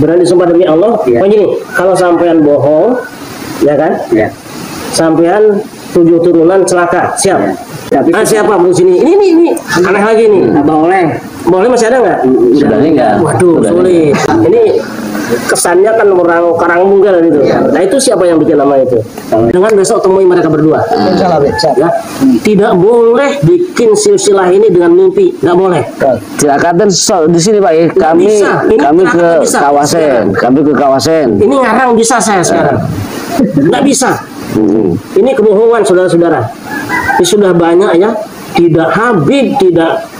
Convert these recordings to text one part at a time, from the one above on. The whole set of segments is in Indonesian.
Berani sumpah demi Allah. Iya. Oh gini, kalau sampean bohong, ya kan? Ya. Sampean 7 turunan celaka, siap? Ya. Tapi Siapa bu sini? Ini aneh lagi nih. boleh. Boleh masih ada nggak? Sudah enggak. Waduh, sulit. Ini kesannya kan orang Karangtunggal gitu. Ya. Nah itu siapa yang bikin nama itu? Dengan besok temui mereka berdua. Ya. Tidak boleh bikin silsilah ini dengan mimpi, nggak boleh. Silakan di sini Pak. Kami bisa. Ini kami ke bisa. Kawasan. Kami ke Kawasan. Ini ngarang bisa saya sekarang. Nggak bisa. Ini kebohongan saudara-saudara. Ini sudah banyak ya. Tidak Habib, tidak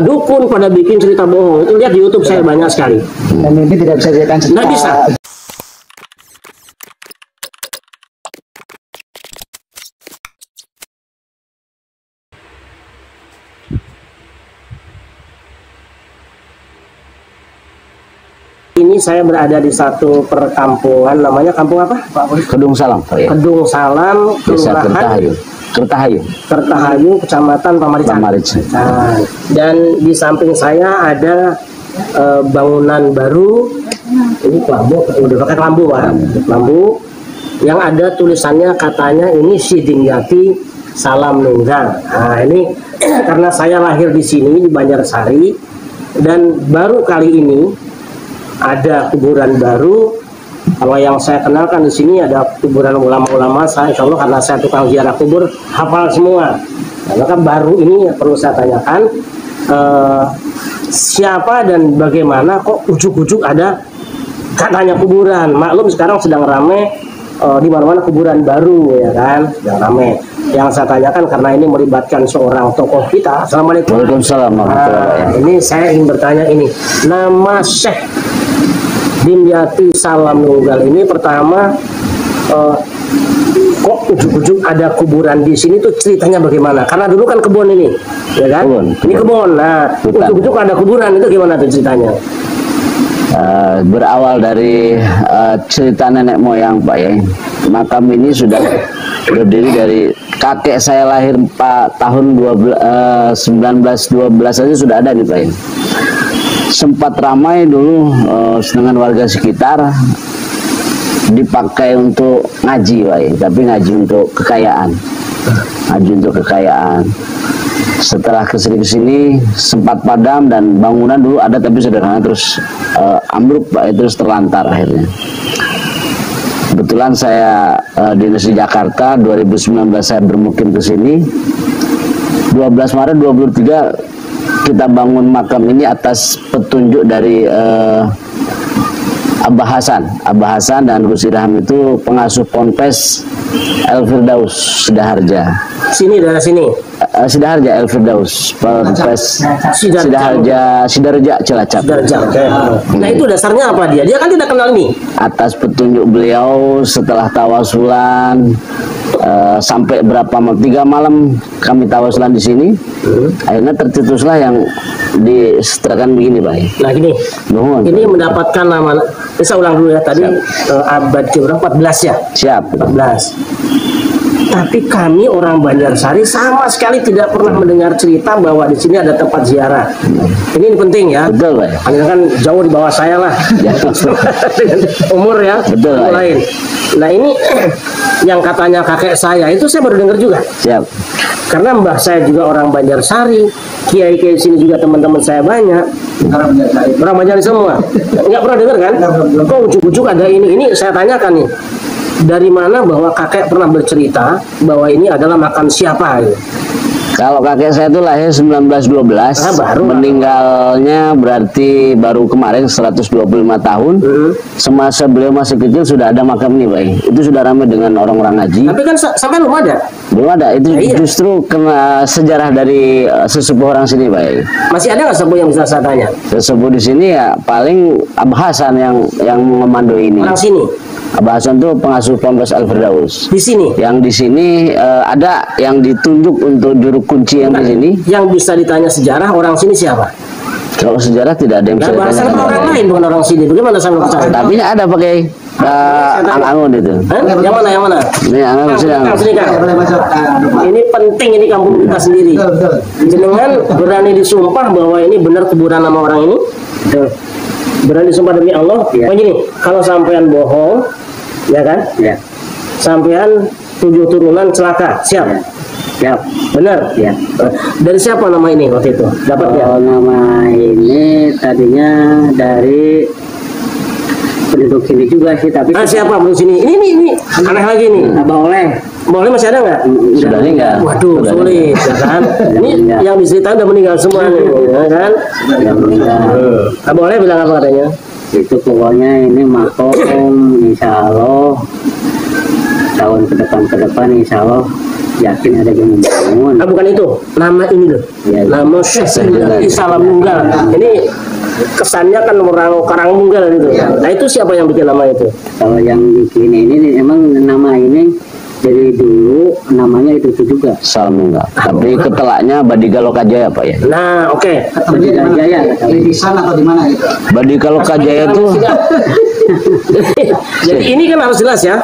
dukun pada bikin cerita bohong. Itu lihat di YouTube saya banyak sekali. Dan mimpi tidak bisa dijadikan cerita. Nggak bisa. Ini saya berada di satu perkampungan, namanya kampung apa? Kedung Salam Pak ya. Kedung Salam, Desa Kelurahan Kertahayu. Kertahayu, Kecamatan Pamarican. Nah, dan di samping saya ada bangunan baru. Ini kelambu, udah pakai kelambu, Pak. Kelambu yang ada tulisannya katanya ini Si Dimyati Salam Nunggal. Nah, ini karena saya lahir di sini di Banjarsari dan baru kali ini ada kuburan baru. Kalau yang saya kenalkan di sini ada kuburan ulama-ulama. Saya insya Allah karena saya tukang ziarah kubur hafal semua. Nah, maka baru ini perlu saya tanyakan siapa dan bagaimana kok ujuk-ujuk ada katanya kuburan. Maklum sekarang sedang rame di mana-mana kuburan baru ya kan, sedang rame. Yang saya tanyakan karena ini melibatkan seorang tokoh kita. Assalamualaikum. Waalaikumsalam. Ini saya ingin bertanya ini nama Syekh Dimyati Salam Nunggal ini pertama kok ujuk-ujuk ada kuburan di sini tuh ceritanya bagaimana? Karena dulu kan kebun ini, ya kan? Ini kebun. Nah, ujuk-ujuk ada kuburan itu gimana tuh ceritanya? Berawal dari cerita nenek moyang Pak ya. Makam ini sudah berdiri dari kakek saya lahir tahun 1912 aja sudah ada nih Pak ya. Sempat ramai dulu dengan warga sekitar, dipakai untuk ngaji Pak ya, tapi ngaji untuk kekayaan. Setelah kesini sempat padam dan bangunan dulu ada tapi sederhana terus ambruk Pak, terus terlantar akhirnya. Kebetulan saya dinas di Jakarta 2019 saya bermukim ke sini. 12 Maret 2023 kita bangun makam ini atas petunjuk dari Abah Hasan dan Gus Irham itu pengasuh Ponpes El Firdaus Sidaharja. Sini daerah sini. Sidaharja El Firdaus Ponpes Sidaharja Cilacap. Nah itu dasarnya apa dia? Dia kan tidak kenal nih. Atas petunjuk beliau setelah tawasulan sampai berapa 3 malam kami tawasulan di sini. Akhirnya tercetuslah yang disetelahkan begini Pak. Nah gini, ini mendapatkan nama. Saya ulang dulu ya tadi abad ke-14 ya. Siap. 14. Tapi kami orang Banjarsari sama sekali tidak pernah mendengar cerita bahwa di sini ada tempat ziarah. Ini penting ya. Betul Pak. Hanya kan jauh di bawah saya lah. Dengan umur ya. Betul Pak. Lain. Nah ini yang katanya kakek saya itu saya baru dengar juga. Siap. Karena mbah saya juga orang Banjarsari, kiai-kiai sini juga teman-teman saya banyak. Orang Banjarsari semua. Nggak pernah dengar kan? Kok ujuk-ujuk ada ini saya tanyakan nih. Dari mana bahwa kakek pernah bercerita bahwa ini adalah makam siapa? Gitu. Kalau kakek saya itu lahir 1912, meninggalnya berarti baru kemarin 125 tahun. Semasa beliau masih kecil sudah ada makam ini Pak. Itu sudah ramai dengan orang-orang ngaji. Tapi kan sampai belum ada. Belum ada. Itu justru kena sejarah dari sesepuh orang sini Pak. Masih ada nggak sesepuh yang bisa saya tanya? Sesepuh di sini ya paling Abah Hasan yang mengomando ini. Orang sini. Abah Hasan itu pengasuh Ponpes Al Firdaus. Di sini. Yang di sini ada yang ditunjuk untuk juru kunci yang di sini. Yang bisa ditanya sejarah orang sini siapa? Kalau sejarah tidak ada yang bisa ditanya. Bahasa orang lain bukan orang sini. Bagaimana saya percaya? Tapi ada pakai Ang-Angun itu. Yang mana? Ini Ang-Angun sedang. Ini penting, ini kampung kita sendiri. Jenengan berani disumpah bahwa ini benar kuburan nama orang ini? Berani sumpah demi Allah. Iya. Oh gini, kalau sampean bohong, ya kan? Ya. Sampean 7 turunan celaka, siap? Siap. Benar? Ya. Dari siapa nama ini waktu itu? Dapat ya? Kalau nama ini tadinya dari penduduk sini juga sih, tapi Siapa belum sini? Ini aneh lagi nih. Abah Oleh. Boleh masih ada nggak? Sudah meninggal. Waduh, Sudah sulit, ya kan? Ini meninggal. yang diceritain udah meninggal semua nih, ya kan? Sudah meninggal. Boleh bilang apa katanya? Itu pokoknya ini makom, insya Allah tahun ke depan insya Allah yakin ada yang membangun. Bukan itu, nama ini loh. Ya, ya. Nama Syekh Sayyidina Salam Nunggal. Ini kesannya kan orang Karangmunggal gitu. Nah itu siapa yang bikin nama itu? Kalau yang bikin ini emang nama ini dari dulu namanya itu juga. Salam enggak. Tapi ketelaknya Badika Lokajaya Pak ya. Nah oke. Jaya. Di sana atau di mana itu? Badika Lokajaya itu Jadi ini kan harus jelas ya.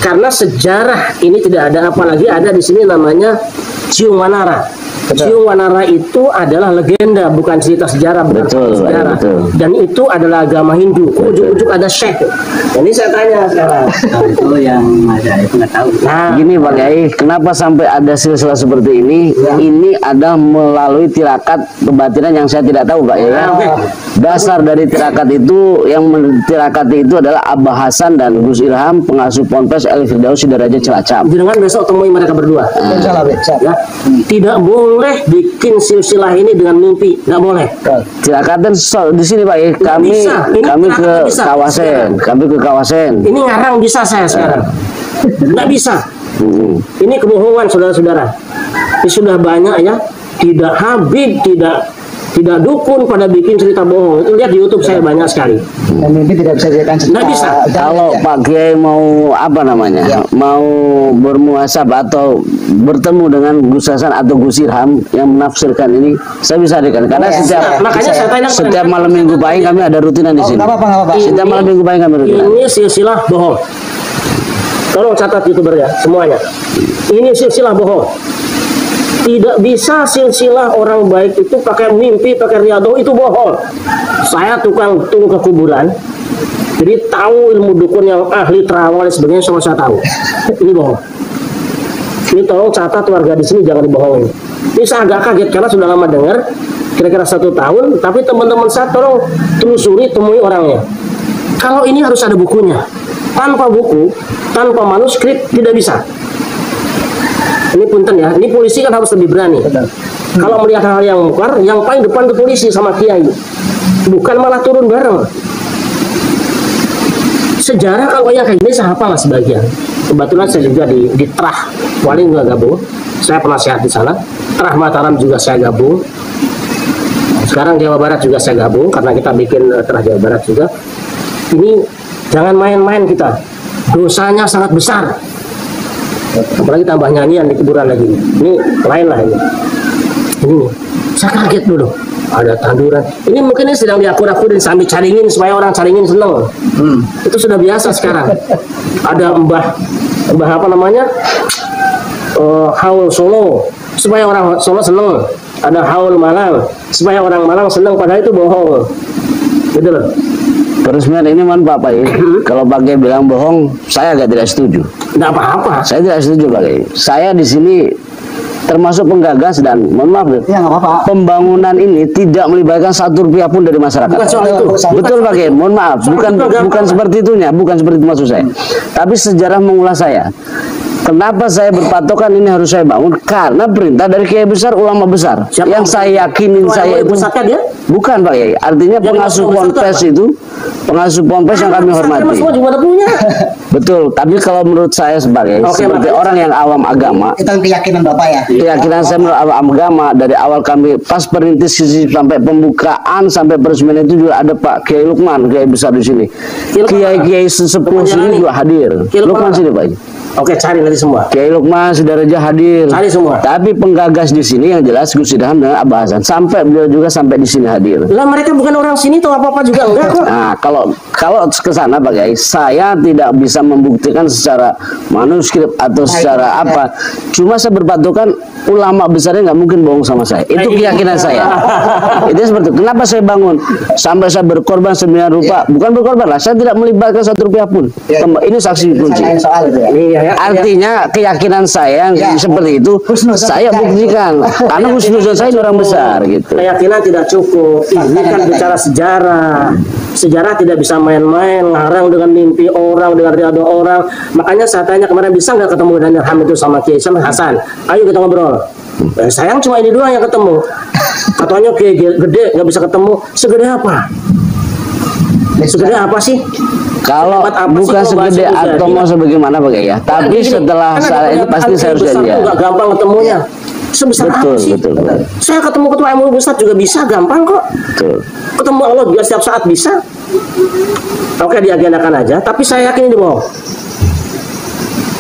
Karena sejarah ini tidak ada, apalagi ada di sini namanya Ciung Wanara. Ciung Wanara itu adalah legenda, bukan cerita sejarah, bukan Betul, sejarah. betul. Dan itu adalah agama Hindu. Ujuk-ujuk ada syekh. Ini saya tanya sekarang. Itu yang Mas Arif nggak tahu. Nah, gini Pak Kiai, kenapa sampai ada silsilah seperti ini? Ini ada melalui tirakat kebatinan yang saya tidak tahu Pak ya. Dasar dari tirakat itu, yang tirakati itu adalah Abah Hasan dan Gus Irham, pengasuh Ponpes El Firdaus Sidaraja Cilacap. jangan besok temui mereka berdua. Ya. Tidak boleh bikin silsilah ini dengan mimpi, nggak boleh. Tirakat dan di sini Pak ya, kami bisa. Ini kami ke tirakat bisa. Kawasan, kami ke Kawasan. Ini ngarang bisa saya sekarang, nggak bisa. Ini kebohongan saudara-saudara. Ini sudah banyak ya, tidak Habib, tidak dukun pada bikin cerita bohong. Itu lihat di YouTube saya banyak sekali. Dan mimpi tidak bisa dijadikan cerita. Nggak bisa. Kalau Pak Kiai mau apa namanya, mau bermuasabah atau bertemu dengan Gus Hasan atau Gus Irham yang menafsirkan ini, saya bisa hadirkan. Karena Makanya saya tanya setiap malam minggu pagi kami ada rutinan di sini. Nggak apa-apa. Setiap malam minggu pagi kami rutinan. Ini silsilah bohong. Tolong catat YouTuber ya semuanya. Ini silsilah bohong. Tidak bisa silsilah orang baik itu pakai mimpi, pakai riadoh, itu bohong. Saya tukang tung ke kuburan, jadi tahu ilmu dukun yang ahli terawal dan sebagainya, semua saya tahu. Ini bohong. Ini tolong catat warga di sini, jangan dibohongin. Ini saya agak kaget karena sudah lama dengar, kira-kira 1 tahun, tapi teman-teman saya tolong telusuri, temui orangnya. Kalau ini harus ada bukunya. Tanpa buku, tanpa manuskrip tidak bisa. Ini punten ya, ini polisi kan harus lebih berani. Kalau melihat hal yang mungkar, yang paling depan ke polisi sama kiai, bukan malah turun bareng. Sejarah kalau yang kayak gini saya hafal lah sebagian. Kebetulan saya juga di Trah Wali juga gabung, saya penasehat di sana. Trah Mataram juga saya gabung. Sekarang Jawa Barat juga saya gabung karena kita bikin Trah Jawa Barat juga. Ini jangan main-main kita, dosanya sangat besar. Apalagi tambah nyanyian di kuburan lagi. Ini lain lah ini. Ini saya kaget dulu. Ada tanduran. Ini mungkin ini sedang diakur-akurin sambil caringin supaya orang caringin seneng. Itu sudah biasa sekarang. Ada mbah apa namanya? Haul Solo supaya orang Solo seneng. Ada haul Malang supaya orang Malang seneng, padahal itu bohong. Gitu loh. Peresmian ini man Pak Kiai, kalau Pak Kiai bilang bohong, saya agak tidak setuju. Nggak apa-apa. Saya tidak setuju Pak Kiai. Saya di sini termasuk penggagas dan mohon maaf Ya nggak apa-apa. pembangunan ini tidak melibatkan 1 rupiah pun dari masyarakat. Bukan soal itu. Betul Pak Kiai, mohon maaf, bukan seperti itunya, bukan seperti itu maksud saya. Tapi sejarah mengulas saya. Kenapa saya berpatokan ini harus saya bangun? Karena perintah dari kiai besar, ulama besar. Siapa yang saya yakinin saya itu dia? bukan Pak Kiai. Artinya Yang pengasuh ulama besar ponpes itu, pengasuh ponpes yang kami hormati. Semua juga ada punya. Betul. Tapi kalau menurut saya sebagai seperti orang yang awam agama, Itu keyakinan Bapak ya. keyakinan saya menurut awam agama dari awal kami pas perintis sampai pembukaan sampai peresmian itu juga ada Pak Kiai Lukman, kiai besar di sini. Kiai-kiai sesepuh sini juga hadir. Lukman sini Pak. Oke, cari nanti semua. Kiai Lukman Sudareja hadir. Cari semua. Tapi penggagas di sini yang jelas Gus Idham dengan Abah Hasan. Sampai beliau juga sampai di sini hadir. Lah mereka bukan orang sini atau apa-apa juga enggak kok. Nah, kalau ke sana Pak Kiai, saya tidak bisa membuktikan secara manuskrip atau secara apa. Cuma saya berpatokan ulama besarnya nggak mungkin bohong sama saya. Itu keyakinan saya. Itu seperti itu. Kenapa saya bangun sampai saya berkorban 9 rupiah? Bukan berkorban lah, saya tidak melibatkan 1 rupiah pun. Ini saksi kunci. Soal itu ya. Artinya keyakinan saya seperti itu saya buktikan. Karena husnuzon saya orang besar gitu. Keyakinan tidak cukup. Ini kan bicara sejarah. Sejarah tidak bisa main-main, ngarang dengan mimpi orang, dengan riado orang. Makanya saya tanya kemarin, bisa nggak ketemu Daniel Ham itu sama Kiai Hasan? Ayo kita ngobrol. Sayang cuma ini doang yang ketemu. Katanya Kiai gede nggak bisa ketemu. Segede apa? Segede apa sih? Kalau bukan segede atau mau sebagaimana Pak Kiai ya. Tapi setelah saya itu pasti saya harus janjian. Nggak gampang ketemunya. Sebesar apa sih? Betul. Saya ketemu ketua MUI Pusat juga bisa, gampang kok. Betul. Ketemu Allah juga setiap saat bisa. Oke, diagendakan aja. Tapi saya yakin ini bohong.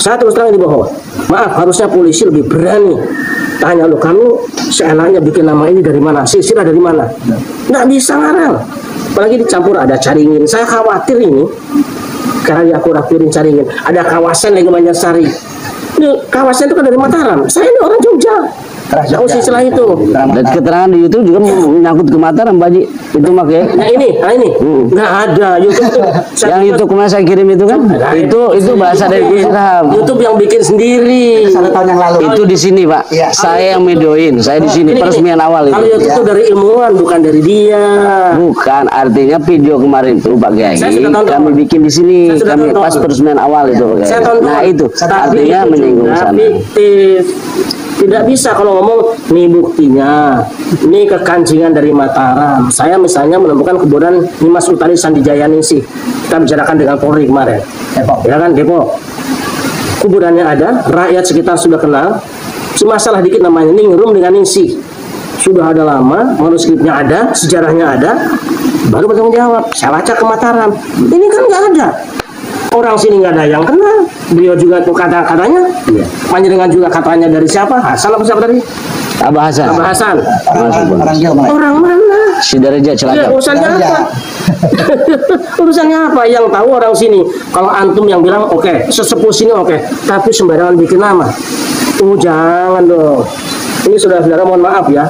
Saya terus terang ini bohong. Maaf, harusnya polisi lebih berani. Tanya lu, kamu seenaknya bikin nama ini dari mana? Silsilah dari mana? Nggak bisa ngarang. Apalagi dicampur ada Caringin. Saya khawatir ini karena aku rapirin Caringin. Ada kawasan lagi Banjarsari. Ini kawasan itu kan dari Mataram. Saya ini orang Jogja. Tahu silsilah itu. Dan keterangan di YouTube juga menyangkut ke Mataram, Pak Haji. Itu makanya. Nah ini nggak ada YouTube tuh. Yang YouTube kemarin saya kirim itu kan, itu bahasa dari Gus Idham. YouTube yang bikin sendiri. 1 tahun yang lalu. Itu di sini Pak. Iya. Saya yang videoin, saya di sini peresmian awal itu. Kalau YouTube itu dari ilmuwan, bukan dari dia. Bukan, artinya video kemarin itu Pak Kiai kami bikin di sini, kami pas peresmian awal itu Pak Kiai. Nah itu artinya menyinggung sana. Fiktif. Tidak bisa kalau ngomong nih buktinya, ini kekancingan dari Mataram. Saya misalnya menemukan kuburan Nimas Utari Sandijayaningsih. Kita bicarakan dengan Polri kemarin. Depok. Ya kan, Depok. Kuburannya ada, rakyat sekitar sudah kenal. Cuma salah dikit namanya Ningrum dengan Ningsih. Sudah ada lama, manuskripnya ada, sejarahnya ada, baru bertanggung jawab. Saya baca ke Mataram. Ini kan nggak ada. Orang sini nggak ada yang kenal. Beliau juga tuh kata-katanya. Panjenengan juga katanya dari siapa? Hasan apa siapa tadi? Abah Hasan. Abah Hasan. Orang Jawa. Orang mana? Sudareja Ya, Cilacap. urusannya apa? Urusannya apa? Yang tahu orang sini. Kalau antum yang bilang oke, sesepuh sini oke, tapi sembarangan bikin nama. Jangan dong. Ini saudara-saudara mohon maaf ya.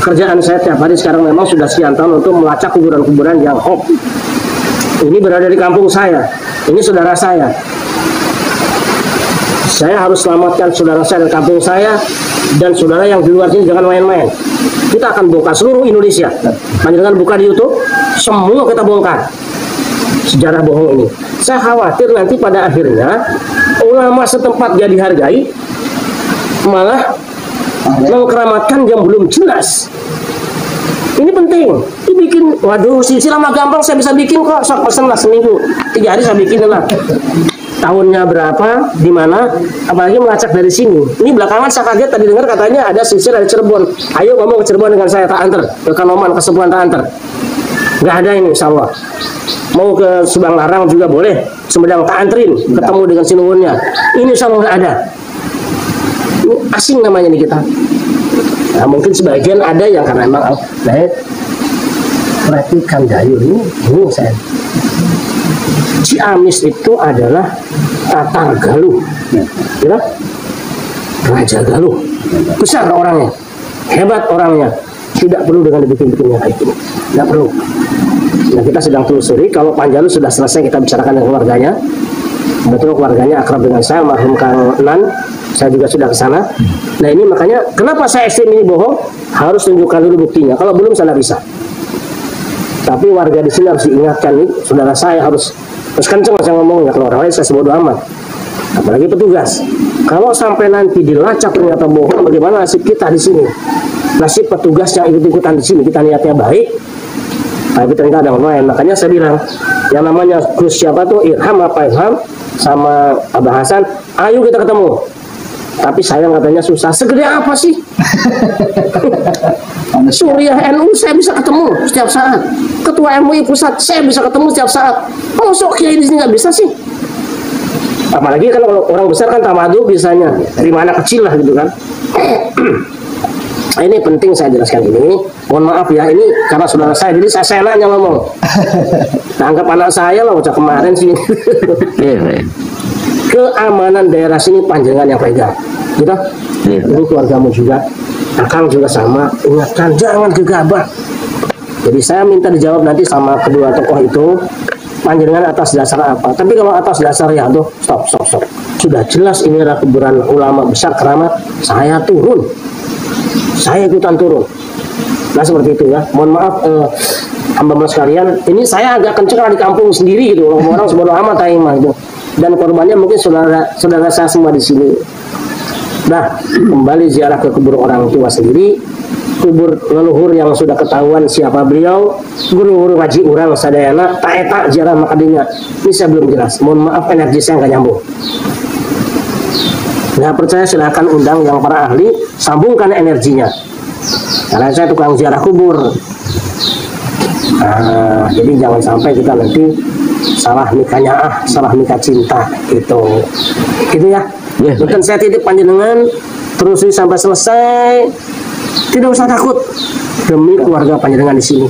Kerjaan saya tiap hari sekarang memang sudah sekian tahun untuk melacak kuburan-kuburan yang hoax. Ini berada di kampung saya. Ini saudara saya. Saya harus selamatkan saudara saya dari kampung saya dan saudara yang di luar sini jangan main-main. Kita akan bongkar seluruh Indonesia. Panjenengan buka di YouTube, semua kita bongkar sejarah bohong ini. Saya khawatir nanti pada akhirnya ulama setempat gak dihargai, malah mengkeramatkan yang belum jelas. Ini penting. Dibikin, waduh, silsilah mah gampang, saya bisa bikin kok. Sok pesen lah seminggu, 3 hari saya bikin lah. Tahunnya berapa, di mana, apalagi melacak dari sini. Ini belakangan saya kaget tadi dengar katanya ada silsilah dari Cirebon. Ayo ngomong ke Cirebon dengan saya, tak antar. Ke Kanoman, ke Sepuhan tak antar. Nggak ada ini, insya Allah. Mau ke Subang Larang juga boleh. Sumedang tak antrin, ketemu dengan sinuwunnya. Ini insya Allah nggak ada. Ini asing namanya nih kita. Nah, mungkin sebagian ada yang karena memang perhatikan Dayun ini saya. Ciamis itu adalah Tatar Galuh, ya, Raja Galuh, besar orangnya, hebat orangnya, tidak perlu dengan dibikin-bikinnya kayak gini, tidak perlu. Nah, kita sedang telusuri. Kalau Panjalu sudah selesai, kita bicarakan dengan keluarganya. Betul keluarganya akrab dengan saya, marhum Kang Nan. Saya juga sudah ke sana. Nah ini makanya kenapa saya ekstrim ini bohong, harus tunjukkan dulu buktinya. Kalau belum saya nggak bisa. Tapi warga di sini harus diingatkan nih, saudara saya harus kenceng saya ngomongnya. Kalau orang lain saya bodo amat. Apalagi petugas. Kalau sampai nanti dilacak ternyata bohong, bagaimana nasib kita di sini? Nasib petugas yang ikut-ikutan di sini. Kita niatnya baik, tapi ternyata ada yang lain. Makanya saya bilang, yang namanya Gus siapa tuh Irham apa Irham sama Abah Hasan, ayo kita ketemu. Tapi sayang katanya susah. Segede apa sih? Suriah NU saya bisa ketemu setiap saat. Ketua MUI Pusat saya bisa ketemu setiap saat. Kalau sok kiai di sini nggak bisa sih? Apalagi kan kalau orang besar kan tamadu biasanya dari mana kecil lah gitu kan. Ini penting saya jelaskan ini. Mohon maaf ya, ini karena saudara saya, jadi saya senaknya ngomong. Nah, anggap anak saya lah, ucap kemarin sih. Keamanan daerah sini panjangan yang pegang, gitu. Ini keluargamu juga, Akang juga sama. Ingatkan, jangan gegabah. Jadi saya minta dijawab nanti sama kedua tokoh itu, panjenengan atas dasar apa. Tapi kalau atas dasar ya tuh stop. Sudah jelas ini adalah kuburan ulama besar keramat, saya turun. Saya ikutan turun. Nah seperti itu ya. Mohon maaf hamba sekalian, ini saya agak kenceng di kampung sendiri gitu. Orang sebodoh amat mah itu. Dan korbannya mungkin saudara saya semua di sini. Nah, kembali ziarah ke kubur orang tua sendiri, kubur leluhur yang sudah ketahuan siapa beliau, guru-guru ngaji urang sadayana, tak eta ziarah makadinya. Ini saya belum jelas. Mohon maaf energi saya nggak nyambung. Nggak percaya silahkan undang yang para ahli, sambungkan energinya. Karena saya tukang ziarah kubur. Nah, jadi jangan sampai kita nanti salah nikahnya salah nikah cinta gitu ya. Bukan saya titip panjenengan terus sampai selesai, tidak usah takut demi keluarga panjenengan di sini.